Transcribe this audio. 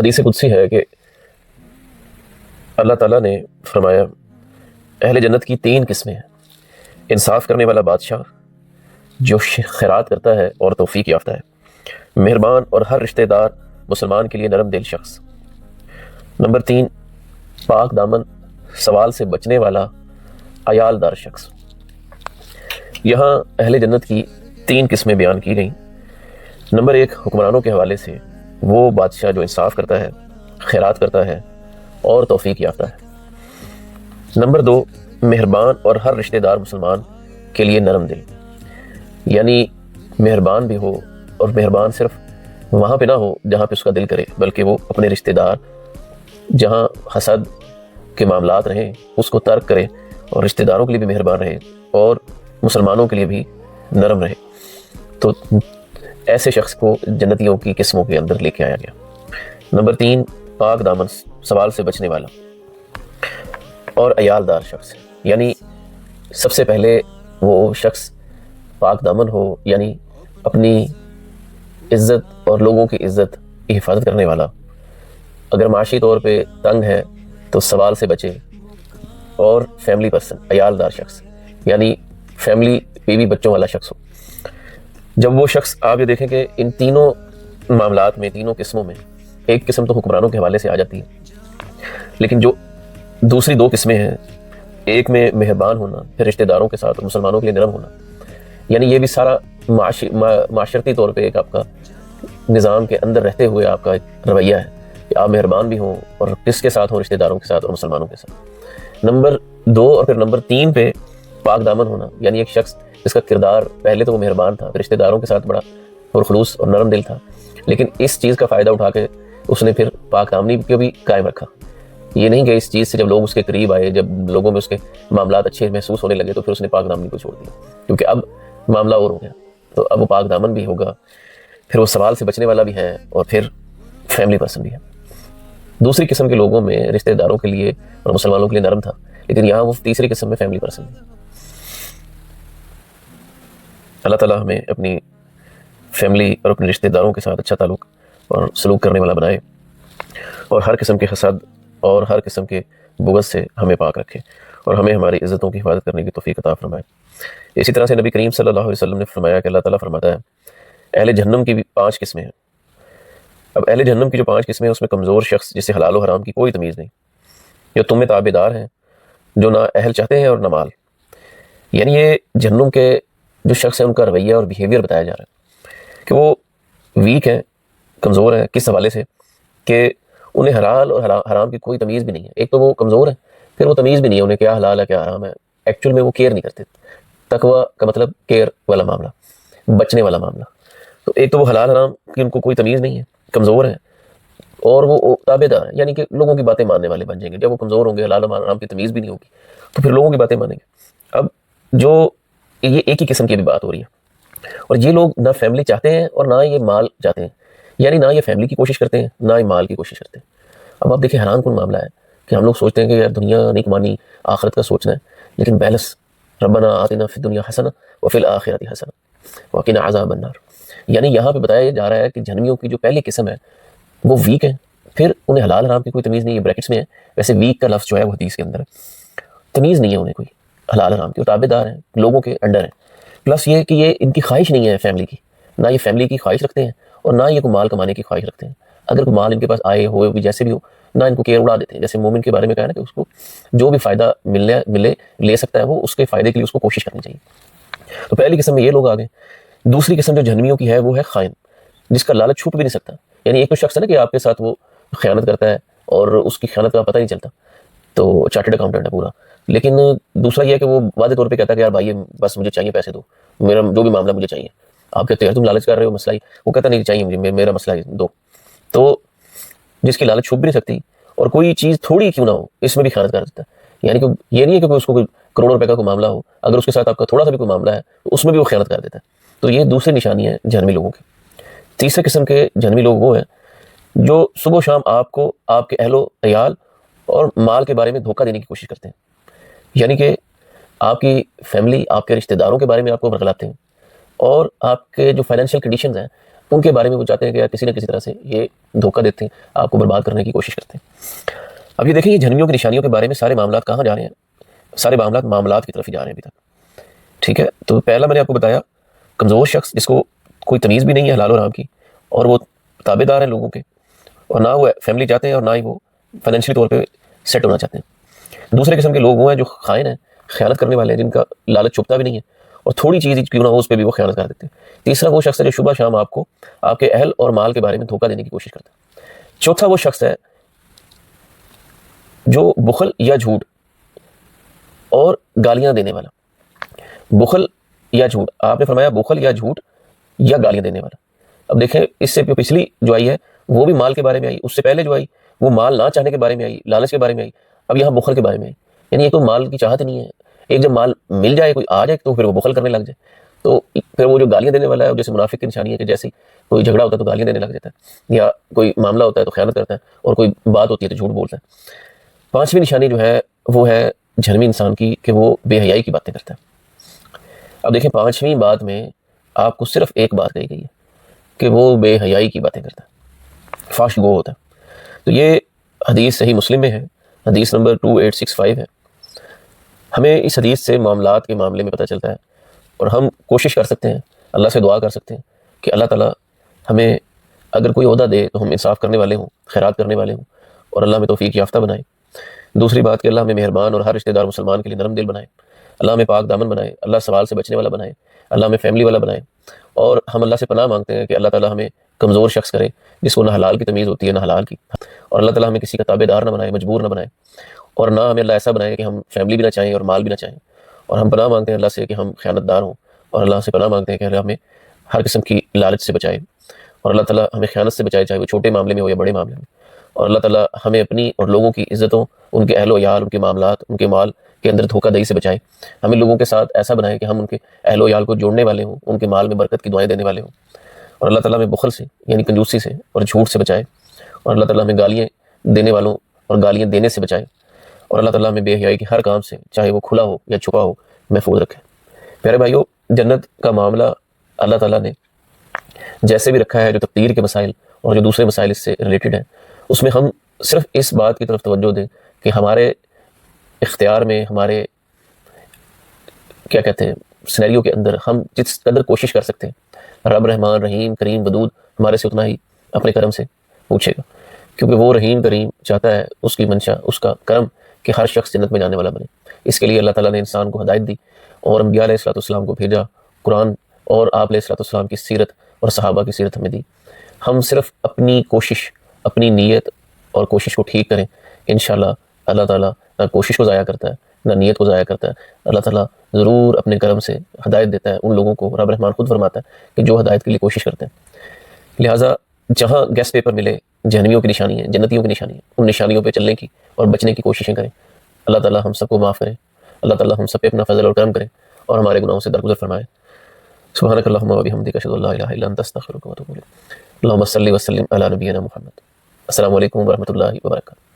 حدیث قدسی ہے کہ اللہ تعالیٰ نے فرمایا اہل جنت کی 3 قسمیں ہیں. انصاف کرنے والا بادشاہ جو خیرات کرتا ہے اور توفیق یافتہ ہے. مہربان اور ہر رشتہ دار مسلمان کے لیے نرم دل شخص. نمبر 3 پاک دامن سوال سے بچنے والا عیال دار شخص. یہاں اہل جنت کی 3 قسمیں بیان کی گئیں. نمبر 1 حکمرانوں کے حوالے سے وہ بادشاہ جو انصاف کرتا ہے، خیرات کرتا ہے اور توفیق یافتہ ہے. نمبر 2 مہربان اور ہر رشتہ دار مسلمان کے لیے نرم دل، یعنی مہربان بھی ہو، اور مہربان صرف وہاں پہ نہ ہو جہاں پہ اس کا دل کرے، بلکہ وہ اپنے رشتہ دار جہاں حسد کے معاملات رہیں اس کو ترک کرے، اور رشتہ داروں کے لیے بھی مہربان رہے اور مسلمانوں کے لیے بھی نرم رہے. تو ایسے شخص کو جنتیوں کی قسموں کے اندر لے کے آیا گیا. نمبر 3 پاک دامن سوال سے بچنے والا اور عیال دار شخص، یعنی سب سے پہلے وہ شخص پاک دامن ہو، یعنی اپنی عزت اور لوگوں کی عزت کی حفاظت کرنے والا. اگر معاشی طور پہ تنگ ہے تو سوال سے بچے. اور فیملی پرسن، عیال دار شخص، یعنی فیملی بیوی بچوں والا شخص ہو. جب وہ شخص، آپ یہ دیکھیں کہ ان تینوں معاملات میں، تینوں قسموں میں، ایک قسم تو حکمرانوں کے حوالے سے آ جاتی ہے، لیکن جو دوسری 2 قسمیں ہیں، ایک میں مہربان ہونا، پھر رشتہ داروں کے ساتھ اور مسلمانوں کے لیے نرم ہونا، یعنی یہ بھی سارا معاشرتی طور پہ ایک آپ کا نظام کے اندر رہتے ہوئے آپ کا ایک رویہ ہے کہ آپ مہربان بھی ہوں، اور کس کے ساتھ ہوں؟ رشتہ داروں کے ساتھ اور مسلمانوں کے ساتھ. نمبر 2 اور پھر نمبر 3 پہ پاک دامن ہونا، یعنی ایک شخص جس کا کردار پہلے تو وہ مہربان تھا، رشتہ داروں کے ساتھ بڑا پرخلوص اور نرم دل تھا، لیکن اس چیز کا فائدہ اٹھا کے اس نے پھر پاک دامنی کو بھی قائم رکھا. یہ نہیں کہ اس چیز سے جب لوگ اس کے قریب آئے، جب لوگوں میں اس کے معاملات اچھے محسوس ہونے لگے، تو پھر اس نے پاک دامنی کو چھوڑ دیا، کیونکہ اب معاملہ اور ہو گیا. تو اب وہ پاک دامن بھی ہوگا، پھر وہ سوال سے بچنے والا بھی ہے، اور پھر فیملی پرسن بھی ہے. دوسری قسم کے لوگوں میں رشتہ داروں کے لیے اور مسلمانوں کے لیے نرم تھا، لیکن یہاں وہ تیسری قسم میں فیملی پرسن ہے. اللہ تعالیٰ ہمیں اپنی فیملی اور اپنے رشتہ داروں کے ساتھ اچھا تعلق اور سلوک کرنے والا بنائے، اور ہر قسم کے حسد اور ہر قسم کے بغض سے ہمیں پاک رکھے، اور ہمیں ہماری عزتوں کی حفاظت کرنے کی توفیق عطا فرمائے. اسی طرح سے نبی کریم صلی اللہ علیہ وسلم نے فرمایا کہ اللہ تعالیٰ فرماتا ہے اہل جہنم کی بھی 5 قسمیں ہیں. اب اہل جہنم کی جو 5 قسمیں ہیں، اس میں کمزور شخص جسے حلال و حرام کی کوئی تمیز نہیں، جو تم میں تابع دار ہیں، جو نہ اہل چاہتے ہیں اور نہ مال. یعنی یہ جہنم کے جو شخص ہیں ان کا رویہ اور بیہیویئر بتایا جا رہا ہے کہ وہ ویک ہیں، کمزور ہیں. کس حوالے سے؟ کہ انہیں حلال اور حرام کی کوئی تمیز بھی نہیں ہے. ایک تو وہ کمزور ہیں، پھر وہ تمیز بھی نہیں ہے انہیں کیا حلال ہے کیا حرام ہے. ایکچوئل میں وہ کیئر نہیں کرتے. تقویٰ کا مطلب کیئر والا معاملہ، بچنے والا معاملہ. تو ایک تو وہ حلال حرام کی ان کو کوئی تمیز نہیں ہے، کمزور ہیں، اور وہ تابع دار ہیں، یعنی کہ لوگوں کی باتیں ماننے والے بن جائیں گے. جب وہ کمزور ہوں گے، حلال حرام کی تمیز بھی نہیں ہوگی، تو پھر لوگوں کی باتیں مانیں گے. اب جو یہ ایک ہی قسم کی بھی بات ہو رہی ہے، اور یہ لوگ نہ فیملی چاہتے ہیں اور نہ یہ مال چاہتے ہیں، یعنی نہ یہ فیملی کی کوشش کرتے ہیں نہ یہ مال کی کوشش کرتے ہیں. اب آپ دیکھیں حیران کن معاملہ ہے کہ ہم لوگ سوچتے ہیں کہ یار دنیا نہیں کمانی، آخرت کا سوچنا ہے، لیکن بیلنس ربنا آتنا فی الدنیا حسنہ وفی الآخرۃ حسنہ وقنا عذاب النار. یعنی یہاں پہ بتایا جا رہا ہے کہ جہنمیوں کی جو پہلی قسم ہے وہ ویک ہیں، پھر انہیں حلال حرام کی کوئی تمیز نہیں ہے. بریکٹس میں ہے، ویسے ویک کا لفظ جو ہے وہ حدیث کے اندر ہے. تمیز نہیں ہے انہیں کوئی حلال حرام کی، وہ تابع دار ہیں، لوگوں کے انڈر ہیں. پلس یہ کہ یہ ان کی خواہش نہیں ہے فیملی کی، نہ یہ فیملی کی خواہش رکھتے ہیں اور نہ یہ کوئی مال کمانے کی خواہش رکھتے ہیں. اگر کوئی مال ان کے پاس آئے ہوئے بھی جیسے بھی ہو، نہ ان کو کیئر اڑا دیتے ہیں. جیسے مومن کے بارے میں کہا نا کہ اس کو جو بھی فائدہ ملے لے سکتا ہے، وہ اس کے فائدے کے لیے اس کو کوشش کرنی چاہیے. تو پہلی قسم میں یہ لوگ آ گئے. دوسری قسم جو جہنمیوں کی ہے وہ ہے خائن، جس کا لالچ چھپ بھی نہیں سکتا. یعنی ایک تو شخص ہے نا کہ آپ کے ساتھ وہ خیانت کرتا ہے اور اس کی خیانت کا پتہ نہیں چلتا، تو چارٹرڈ اکاؤنٹنٹ ہے پورا. لیکن دوسرا یہ ہے کہ وہ واضح طور پہ کہتا ہے کہ یار بھائی بس مجھے چاہیے، پیسے دو، میرا جو بھی معاملہ مجھے چاہیے. آپ کہتے ہیں تم لالچ کر رہے ہو، مسئلہ ہی، وہ کہتا نہیں چاہیے مجھے، میرا مسئلہ ہی دو. تو جس کی لالچ چھپ بھی نہیں سکتی اور کوئی چیز تھوڑی کیوں نہ ہو اس میں بھی خیانت کر دیتا ہے. یعنی کہ یہ نہیں ہے کہ اس کو کوئی کروڑوں روپے کا کوئی معاملہ ہو، اگر اس کے ساتھ آپ کا تھوڑا سا بھی کوئی معاملہ ہے تو اس میں بھی وہ خیانت کر دیتا ہے. تو یہ دوسری نشانی ہے جہنمی لوگوں کی. تیسرے قسم کے جہنمی لوگ وہ ہیں جو صبح و شام آپ کو آپ کے اہل و عیال اور مال کے بارے میں دھوکہ دینے کی کوشش کرتے ہیں. یعنی کہ آپ کی فیملی، آپ کے رشتہ داروں کے بارے میں آپ کو برگلاتے ہیں، اور آپ کے جو فائنینشیل کنڈیشنز ہیں ان کے بارے میں وہ چاہتے ہیں کہ کسی نہ کسی طرح سے یہ دھوکہ دیتے ہیں، آپ کو برباد کرنے کی کوشش کرتے ہیں۔ اب یہ دیکھیں، یہ جہنمیوں کی نشانیوں کے بارے میں سارے معاملات کہاں جا رہے ہیں؟ سارے معاملات کی طرف ہی جا رہے ہیں ابھی تک، ٹھیک ہے؟ تو پہلا میں نے آپ کو بتایا، کمزور شخص جس کو کوئی تمیز بھی نہیں ہے حلال و حرام کی، اور وہ تابع دار ہیں لوگوں کے، اور نہ وہ فیملی چاہتے ہیں اور نہ ہی وہ فائنینشلی طور پہ سیٹ ہونا چاہتے ہیں۔ دوسرے قسم کے لوگ وہ ہیں جو خائن ہیں، خیانت کرنے والے ہیں، جن کا لالچ چھپتا بھی نہیں ہے، اور تھوڑی چیز کیوں نہ ہو اس پہ بھی وہ خیانت کر دیتے ہیں۔ تیسرا وہ شخص ہے جو صبح شام آپ کو آپ کے اہل اور مال کے بارے میں دھوکہ دینے کی کوشش کرتا ہے۔ چوتھا وہ شخص ہے جو بخل یا جھوٹ اور گالیاں دینے والا۔ بخل یا جھوٹ، آپ نے فرمایا بخل یا جھوٹ یا گالیاں دینے والا۔ اب دیکھیں، اس سے پچھلی جو آئی ہے وہ بھی مال کے بارے میں آئی، اس سے پہلے جو آئی وہ مال نہ چاہنے کے بارے میں آئی، لالچ کے بارے میں آئی، اب یہاں بخل کے بارے میں آئی۔ یعنی ایک تو مال کی چاہت نہیں ہے، ایک جب مال مل جائے، کوئی آ جائے تو پھر وہ بخل کرنے لگ جائے، تو پھر وہ جو گالیاں دینے والا ہے، جیسے منافق کی نشانی ہے کہ جیسے کوئی جھگڑا ہوتا ہے تو گالیاں دینے لگ جاتا ہے، یا کوئی معاملہ ہوتا ہے تو خیانت کرتا ہے، اور کوئی بات ہوتی ہے تو جھوٹ بولتا ہے۔ پانچویں نشانی جو ہے وہ ہے جہنمی انسان کی، کہ وہ بے حیائی کی باتیں کرتا ہے۔ اب دیکھیں، پانچویں بات میں آپ کو صرف ایک بات کہی گئی ہے کہ وہ بے حیائی کی باتیں کرتا ہے، فاش گو ہوتا ہے۔ تو یہ حدیث صحیح مسلم میں ہے، حدیث نمبر 2865 ہے۔ ہمیں اس حدیث سے معاملات کے معاملے میں پتہ چلتا ہے، اور ہم کوشش کر سکتے ہیں، اللہ سے دعا کر سکتے ہیں کہ اللہ تعالیٰ ہمیں اگر کوئی عہدہ دے تو ہم انصاف کرنے والے ہوں، خیرات کرنے والے ہوں، اور اللہ ہمیں توفیق یافتہ بنائے۔ دوسری بات کہ اللہ ہمیں مہربان اور ہر رشتہ دار مسلمان کے لیے نرم دل بنائے، اللہ ہمیں پاک دامن بنائے، اللہ سوال سے بچنے والا بنائے، اللہ ہمیں فیملی والا بنائے۔ اور ہم اللہ سے پناہ مانگتے ہیں کہ اللہ تعالیٰ ہمیں کمزور شخص کرے جس کو نہ حلال کی تمیز ہوتی ہے نہ حلال کی، اور اللہ تعالیٰ ہمیں کسی کا تابع دار نہ بنائے، مجبور نہ بنائے، اور نہ ہمیں اللہ ایسا بنائے کہ ہم فیملی بھی نہ چاہیں اور مال بھی نہ چاہیں۔ اور ہم پناہ مانگتے ہیں اللہ سے کہ ہم خیانت دار ہوں، اور اللہ سے پناہ مانگتے ہیں کہ اللہ ہمیں ہر قسم کی لالچ سے بچائے، اور اللہ تعالیٰ ہمیں خیانت سے بچائے، چاہے وہ چھوٹے معاملے میں ہو یا بڑے معاملے میں۔ اور اللہ تعالیٰ ہمیں اپنی اور لوگوں کی عزتوں، ان کے اہل و عیال، ان کے معاملات، ان کے مال کے اندر دھوکہ دہی سے بچائے۔ ہمیں لوگوں کے ساتھ ایسا بنائے کہ ہم ان کے اہل و عیال کو جوڑنے والے ہوں، ان کے مال میں برکت کی دعائیں دینے والے ہوں۔ اور اللہ تعالیٰ ہمیں بخل سے یعنی کنجوسی سے اور جھوٹ سے بچائے، اور اللہ تعالیٰ ہمیں گالیاں دینے والوں اور گالیاں دینے سے بچائے، اور اللہ تعالیٰ ہمیں بے حیائی کے ہر کام سے، چاہے وہ کھلا ہو یا چھپا ہو، محفوظ رکھے۔ پیارے بھائیو، جنت کا معاملہ اللہ تعالیٰ نے جیسے بھی رکھا ہے، جو تقدیر کے مسائل اور جو دوسرے مسائل اس سے ریلیٹڈ ہیں، اس میں ہم صرف اس بات کی طرف توجہ دیں کہ ہمارے اختیار میں، ہمارے کیا کہتے ہیں سینیریو کے اندر ہم جس قدر کوشش کر سکتے ہیں، رب رحمان رحیم کریم ودود ہمارے سے اتنا ہی اپنے کرم سے پوچھے گا، کیونکہ وہ رحیم کریم چاہتا ہے، اس کی منشا، اس کا کرم کہ ہر شخص جنت میں جانے والا بنے۔ اس کے لیے اللہ تعالیٰ نے انسان کو ہدایت دی اور انبیاء علیہ الصلوۃ والسلام کو بھیجا، قرآن اور آپ علیہ الصلوۃ والسلام کی سیرت اور صحابہ کی سیرت ہمیں دی۔ ہم صرف اپنی کوشش، اپنی نیت اور کوشش کو ٹھیک کریں، انشاءاللہ اللہ تعالیٰ نہ کوشش کو ضائع کرتا ہے نہ نیت کو ضائع کرتا ہے۔ اللہ تعالیٰ ضرور اپنے کرم سے ہدایت دیتا ہے ان لوگوں کو، رب رحمان خود فرماتا ہے کہ جو ہدایت کے لیے کوشش کرتے ہیں۔ لہٰذا جہاں گیس پیپر ملے جہنمیوں کی نشانی ہے، جنتیوں کی نشانی ہے، ان نشانیوں پہ چلنے کی اور بچنے کی کوششیں کریں۔ اللہ تعالیٰ ہم سب کو معاف کرے، اللہ تعالیٰ ہم سب پہ اپنا فضل اور کرم کرے اور ہمارے گناہوں سے درگزر فرمائے۔ سبحانک اللہم و بحمدک، اشہد ان لا الہ الا انت، استغفرک و اتوب الیک۔ اللہم صلی وسلم علی نبینا محمد۔ السلام علیکم ورحمۃ اللہ وبرکاتہ۔